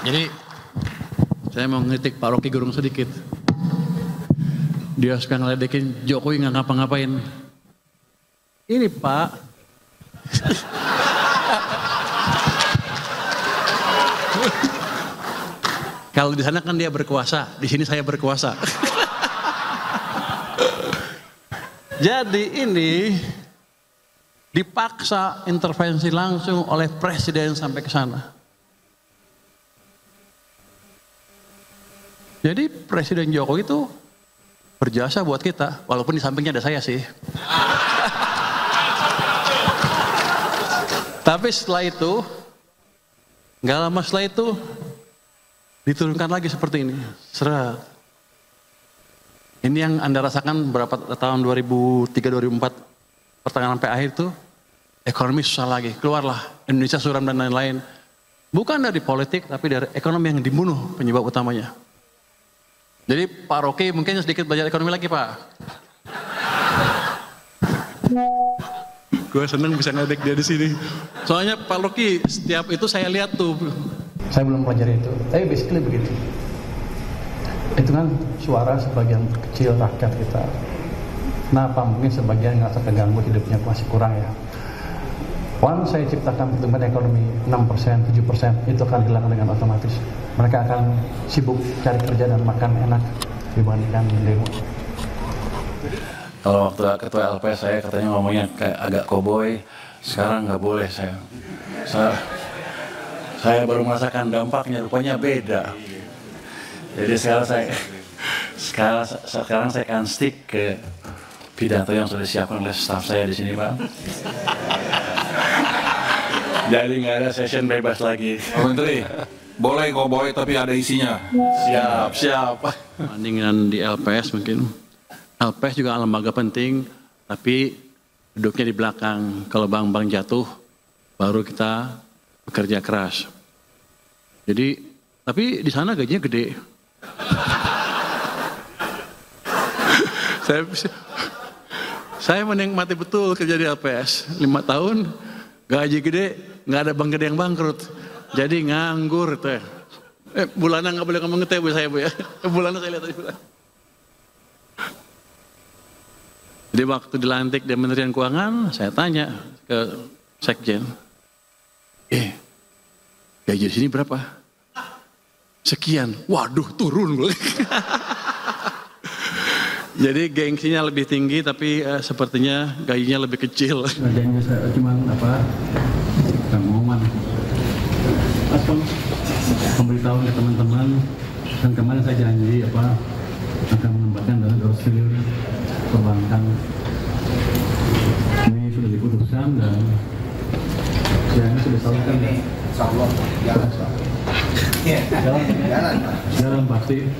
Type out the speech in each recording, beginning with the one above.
Jadi saya mau ngeritik Pak Rocky Gerung sedikit. Dia suka ngeledekin Jokowi nggak ngapa-ngapain. Ini Pak, kalau di sana kan dia berkuasa, di sini saya berkuasa. Jadi ini dipaksa intervensi langsung oleh presiden sampai ke sana. Jadi Presiden Jokowi itu berjasa buat kita, walaupun di sampingnya ada saya sih. Tapi setelah itu, nggak lama setelah itu, diturunkan lagi seperti ini. Seret. Ini yang Anda rasakan berapa tahun 2003-2004, pertengahan sampai akhir itu, ekonomi susah lagi. Keluarlah Indonesia suram dan lain-lain. Bukan dari politik, tapi dari ekonomi yang dibunuh penyebab utamanya. Jadi Pak Rocky mungkin sedikit belajar ekonomi lagi Pak. Gue seneng bisa ngedek dia di sini. Soalnya Pak Rocky setiap itu saya lihat tuh. Saya belum pelajari itu, tapi basically begitu. Itu kan suara sebagian kecil rakyat kita. Kenapa? Mungkin sebagian nggak terganggu hidupnya masih kurang ya. Once saya ciptakan pertumbuhan ekonomi 6%, 7%, itu akan hilang dengan otomatis. Mereka akan sibuk cari kerja dan makan enak dibandingkan demo. Kalau waktu ketua LPS saya katanya ngomongnya kayak agak koboi, sekarang nggak boleh saya baru merasakan dampaknya, rupanya beda. Jadi sekarang saya akan stick ke pidato yang sudah disiapkan oleh staf saya di sini Pak. Jadi nggak ada session bebas lagi. Pak Menteri, boleh koboi tapi ada isinya. Siap. Bandingan di LPS mungkin. LPS juga lembaga penting, tapi duduknya di belakang. Kalau bank-bank jatuh, baru kita bekerja keras. Jadi, tapi di sana gajinya gede. Saya menikmati betul kerja di LPS. 5 tahun, gaji gede, nggak ada bank gede yang bangkrut. Jadi nganggur teh. Bulanan nggak boleh ngomong ngeteh Bu saya Bu ya. Bulanan saya lihat tadi bulan. Jadi waktu dilantik di Kementerian Keuangan, saya tanya ke Sekjen, gaji di sini berapa? Sekian. Waduh, turun loh. Jadi gengsinya lebih tinggi, tapi sepertinya gajinya lebih kecil. Gajinya saya cuma pengumuman. Atau memberitahu ke teman-teman, dan kemarin saya janji akan mengembangkan dana 200 triliun perbankan. Ini sudah diputuskan dan yang sudah disalurkan ya. Insyaallah jalan pasti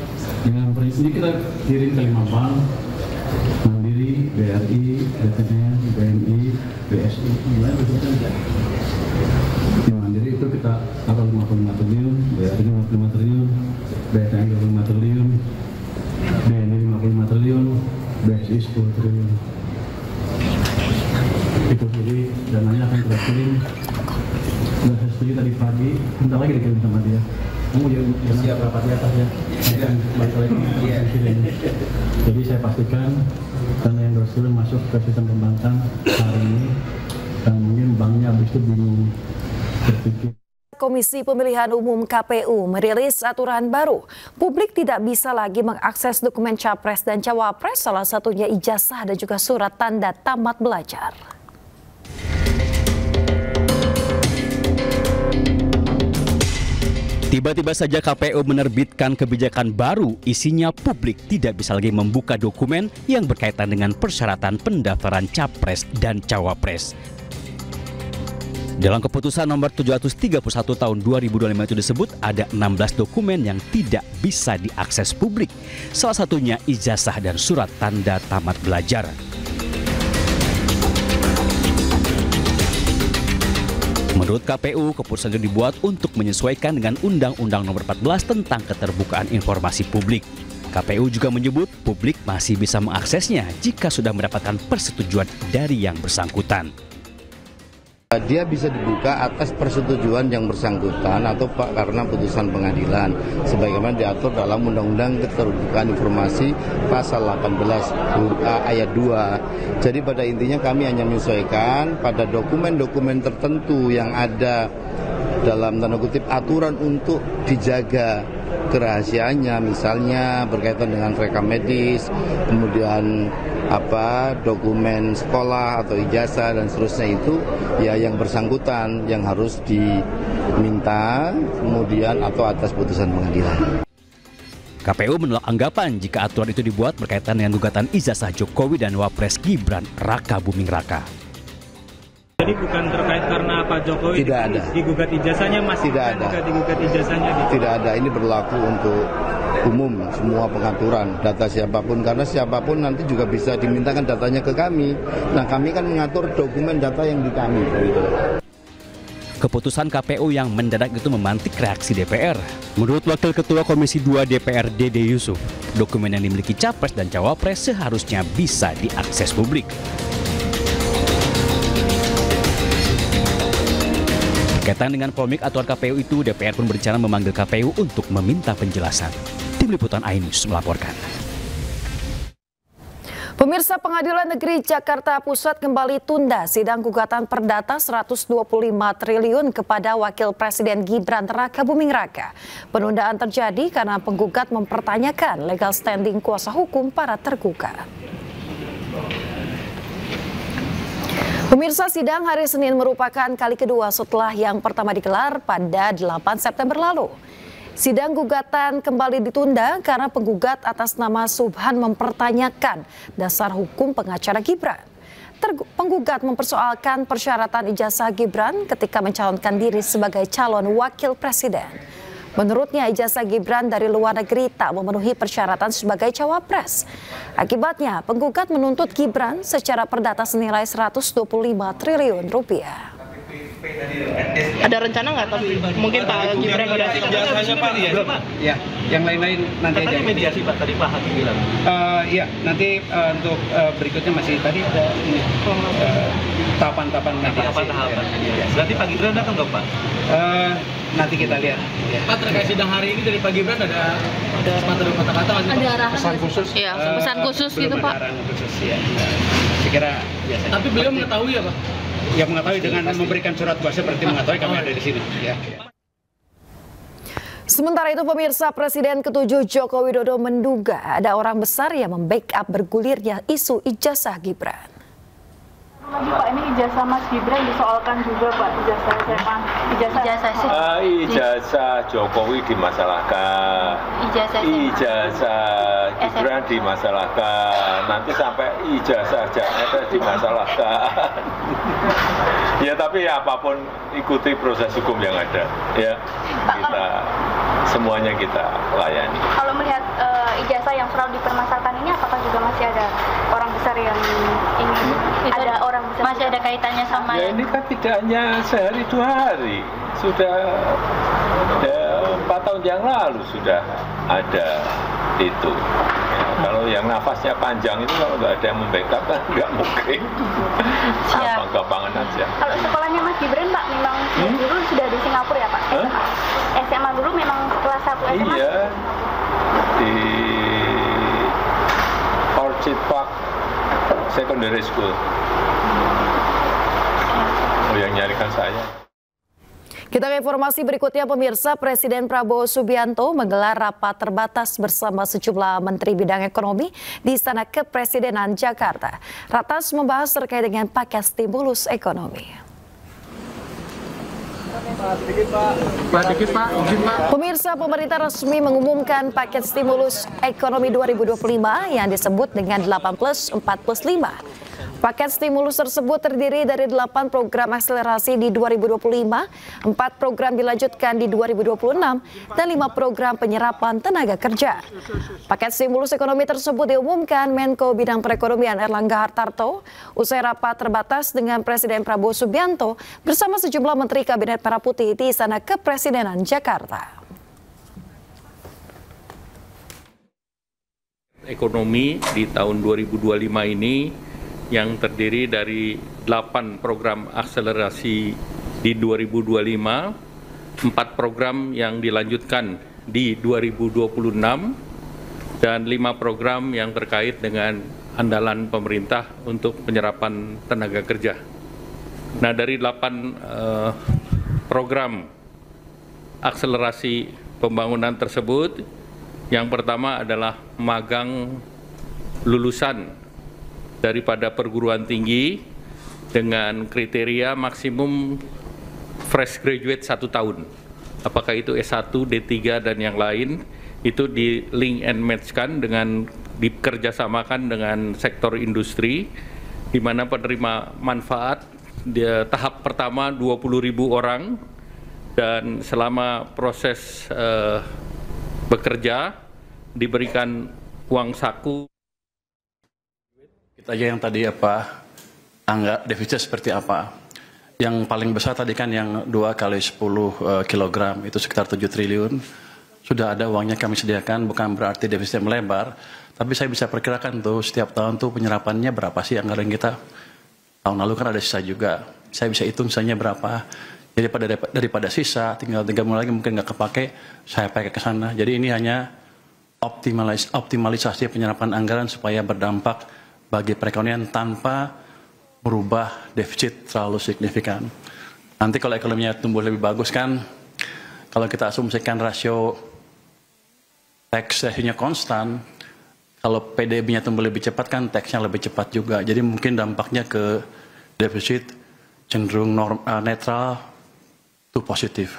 dengan prinsip kita kirim ke 5 bank, Mandiri, BRI, BTN, BNI, BSI, di Mandiri itu kita taruh 55 triliun, BRI 55 triliun, BTN 25 triliun, BNI 55 triliun, BSI 10 triliun. Itu jadi dananya akan kita kirim. Sudah saya setuju tadi pagi, bentar lagi dikirim sama dia. Kamu jangan siap rapat di atas ya. Jadi saya pastikan dana yang 200 triliun masuk ke sistem perbankan hari ini, dan mungkin banknya habis itu bingung berpikir. Komisi Pemilihan Umum KPU merilis aturan baru. Publik tidak bisa lagi mengakses dokumen Capres dan Cawapres, salah satunya ijazah dan juga surat tanda tamat belajar. Tiba-tiba saja KPU menerbitkan kebijakan baru, isinya publik tidak bisa lagi membuka dokumen yang berkaitan dengan persyaratan pendaftaran Capres dan Cawapres. Dalam keputusan nomor 731 tahun 2025 itu disebut ada 16 dokumen yang tidak bisa diakses publik. Salah satunya ijazah dan surat tanda tamat belajar. Menurut KPU, keputusan itu dibuat untuk menyesuaikan dengan Undang-Undang Nomor 14 tentang Keterbukaan Informasi Publik. KPU juga menyebut publik masih bisa mengaksesnya jika sudah mendapatkan persetujuan dari yang bersangkutan. Dia bisa dibuka atas persetujuan yang bersangkutan atau karena putusan pengadilan sebagaimana diatur dalam Undang-Undang Keterbukaan Informasi pasal 18 ayat 2. Jadi pada intinya kami hanya menyesuaikan pada dokumen-dokumen tertentu yang ada dalam tanda kutip aturan untuk dijaga kerahasiaannya, misalnya berkaitan dengan rekam medis, kemudian dokumen sekolah atau ijazah dan seterusnya, itu ya yang bersangkutan yang harus diminta kemudian atau atas putusan pengadilan. KPU menolak anggapan jika aturan itu dibuat berkaitan dengan gugatan ijazah Jokowi dan Wapres Gibran Raka Buming Raka. Jadi bukan terkait karena Pak Jokowi tidak ada digugat ijazahnya, masih tidak ada digugat ijazahnya gitu. Tidak ada, ini berlaku untuk umum semua pengaturan data siapapun, karena siapapun nanti juga bisa dimintakan datanya ke kami. Nah, kami kan mengatur dokumen data yang di kami. Keputusan KPU yang mendadak itu memantik reaksi DPR. Menurut Wakil Ketua Komisi 2 DPR Dede Yusuf, dokumen yang dimiliki Capres dan Cawapres seharusnya bisa diakses publik. Berkaitan dengan polemik aturan KPU itu, DPR pun berencana memanggil KPU untuk meminta penjelasan. Tim Liputan iNews melaporkan. Pemirsa, Pengadilan Negeri Jakarta Pusat kembali tunda sidang gugatan perdata 125 triliun kepada Wakil Presiden Gibran Raka Buming Raka. Penundaan terjadi karena penggugat mempertanyakan legal standing kuasa hukum para tergugat. Pemirsa, sidang hari Senin merupakan kali kedua setelah yang pertama digelar pada 8 September lalu. Sidang gugatan kembali ditunda karena penggugat atas nama Subhan mempertanyakan dasar hukum pengacara Gibran. Penggugat mempersoalkan persyaratan ijazah Gibran ketika mencalonkan diri sebagai calon wakil presiden. Menurutnya, ijazah Gibran dari luar negeri tak memenuhi persyaratan sebagai cawapres. Akibatnya, penggugat menuntut Gibran secara perdata senilai 125 triliun rupiah. Ada rencana nggak, tapi mungkin Pak Gibran udah ijazahnya Pak? Belum, ya. Yang lain-lain nanti aja. Mediasi Pak, tadi Pak Hakim bilang. Iya, nanti untuk berikutnya masih tadi ada ini tahapan-tahapan mediasi. Tahapan-tahapan. Berarti Pak Gibran datang nggak Pak? Nanti kita lihat. Ya. Pak, terkait sidang hari ini dari Pak Gibran ada sepatah kata-kata masih ada arahan pesan khusus? Iya, pesan khusus gitu Pak. Arahan khusus ya. Saya kira biasa. Tapi beliau mengetahui ya Pak? Ya, mengetahui dengan memberikan surat kuasa berarti mengetahui kami ada di sini. Ya. Sementara itu, pemirsa, Presiden ke-7 Joko Widodo menduga ada orang besar yang membackup bergulirnya isu ijazah Gibran. Lagi Pak, ini ijazah Mas Gibran disoalkan juga Pak, ijazah SMA, ijazah Jokowi dimasalahkan, ijazah Gibran dimasalahkan, nanti sampai ijazah Janeta dimasalahkan. Ya, tapi apapun ikuti proses hukum yang ada, ya. Kita semuanya kita layani. Kalau melihat ijazah yang selalu dipermasalahkan ini, apakah juga masih ada orang besar yang ingin ada orang besar masih ada kaitannya sama ya? Ini kan tidak hanya sehari 2 hari, sudah 4 tahun yang lalu sudah ada itu. Ya, kalau yang nafasnya panjang itu kalau nggak ada yang membackup kan nggak mungkin. Gampang-gampangan aja. Kalau sekolahnya Mas Gibran Pak memang dulu sudah di Singapura ya Pak? SMA dulu memang kelas 1 SMA? Iya, di Orchid Park Secondary School. Oh, yang nyarikan saya. Kita ke informasi berikutnya, pemirsa. Presiden Prabowo Subianto menggelar rapat terbatas bersama sejumlah menteri bidang ekonomi di Istana Kepresidenan Jakarta. Ratas membahas terkait dengan paket stimulus ekonomi. Pemirsa, pemerintah resmi mengumumkan paket stimulus ekonomi 2025 yang disebut dengan 8+4+5. Paket stimulus tersebut terdiri dari 8 program akselerasi di 2025, 4 program dilanjutkan di 2026, dan 5 program penyerapan tenaga kerja. Paket stimulus ekonomi tersebut diumumkan Menko Bidang Perekonomian Erlangga Hartarto usai rapat terbatas dengan Presiden Prabowo Subianto bersama sejumlah Menteri Kabinet Merah Putih di Istana Kepresidenan Jakarta. Ekonomi di tahun 2025 ini yang terdiri dari 8 program akselerasi di 2025, 4 program yang dilanjutkan di 2026, dan 5 program yang terkait dengan andalan pemerintah untuk penyerapan tenaga kerja. Nah, dari 8 program akselerasi pembangunan tersebut, yang pertama adalah magang lulusan daripada perguruan tinggi dengan kriteria maksimum fresh graduate 1 tahun. Apakah itu S1, D3, dan yang lain, itu di link and match-kan dengan dikerjasamakan dengan sektor industri, di mana penerima manfaat tahap pertama 20.000 orang, dan selama proses bekerja diberikan uang saku. Kita aja yang tadi anggap defisit seperti apa. Yang paling besar tadi kan yang 2 kali 10 kilogram itu sekitar 7 triliun. Sudah ada uangnya kami sediakan, bukan berarti defisit melebar, tapi saya bisa perkirakan tuh setiap tahun tuh penyerapannya berapa sih anggaran kita. Tahun lalu kan ada sisa juga, saya bisa hitung sisanya berapa. Jadi daripada sisa, tinggal 3 bulan lagi mungkin nggak kepake, saya pakai ke sana. Jadi ini hanya optimalisasi penyerapan anggaran supaya berdampak bagi perekonomian tanpa merubah defisit terlalu signifikan. Nanti kalau ekonominya tumbuh lebih bagus kan, kalau kita asumsikan rasio tax ratio-nya konstan, kalau PDB-nya tumbuh lebih cepat kan tax-nya lebih cepat juga. Jadi mungkin dampaknya ke defisit cenderung netral to positif.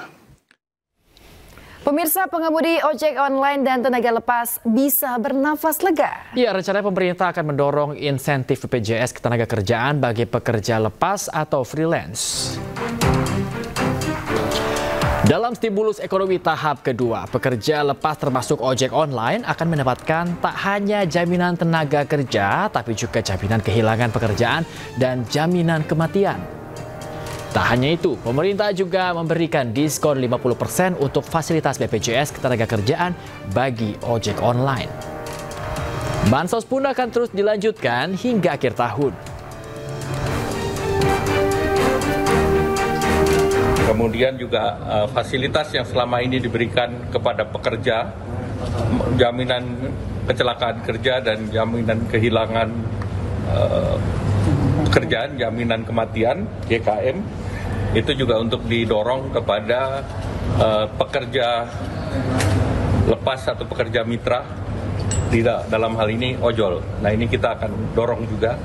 Pemirsa, pengemudi ojek online dan tenaga lepas bisa bernafas lega. Ya, rencananya pemerintah akan mendorong insentif BPJS ketenagakerjaan bagi pekerja lepas atau freelance. Dalam stimulus ekonomi tahap kedua, pekerja lepas termasuk ojek online akan mendapatkan tak hanya jaminan tenaga kerja, tapi juga jaminan kehilangan pekerjaan dan jaminan kematian. Tak hanya itu, pemerintah juga memberikan diskon 50% untuk fasilitas BPJS ketenagakerjaan bagi ojek online. Bansos pun akan terus dilanjutkan hingga akhir tahun. Kemudian juga fasilitas yang selama ini diberikan kepada pekerja, jaminan kecelakaan kerja dan jaminan kehilangan pekerjaan, jaminan kematian, JKM, itu juga untuk didorong kepada pekerja lepas atau pekerja mitra, tidak dalam hal ini ojol. Nah, ini kita akan dorong juga,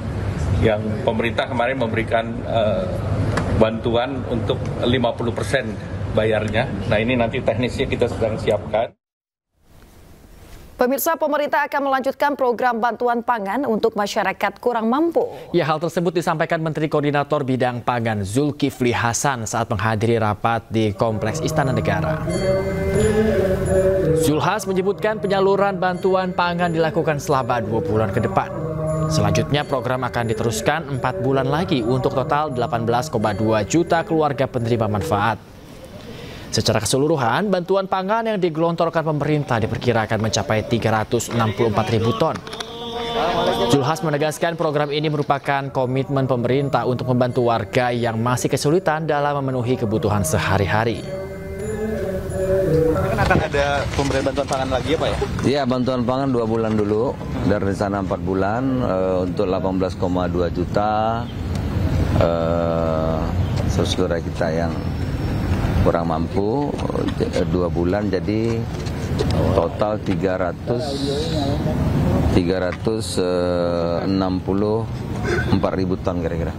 yang pemerintah kemarin memberikan bantuan untuk 50% bayarnya. Nah, ini nanti teknisnya kita sedang siapkan. Pemirsa, pemerintah akan melanjutkan program bantuan pangan untuk masyarakat kurang mampu. Ya, hal tersebut disampaikan Menteri Koordinator Bidang Pangan Zulkifli Hasan saat menghadiri rapat di Kompleks Istana Negara. Zulhas menyebutkan penyaluran bantuan pangan dilakukan selama 2 bulan ke depan. Selanjutnya program akan diteruskan 4 bulan lagi untuk total 18,2 juta keluarga penerima manfaat. Secara keseluruhan, bantuan pangan yang digelontorkan pemerintah diperkirakan mencapai 364.000 ton. Zulhas menegaskan program ini merupakan komitmen pemerintah untuk membantu warga yang masih kesulitan dalam memenuhi kebutuhan sehari-hari. Kan akan ada pemberian bantuan pangan lagi ya Pak ya? Iya, bantuan pangan 2 bulan dulu, dari sana 4 bulan untuk 18,2 juta saudara kita yang kurang mampu, 2 bulan jadi total 364.000 ton kira-kira.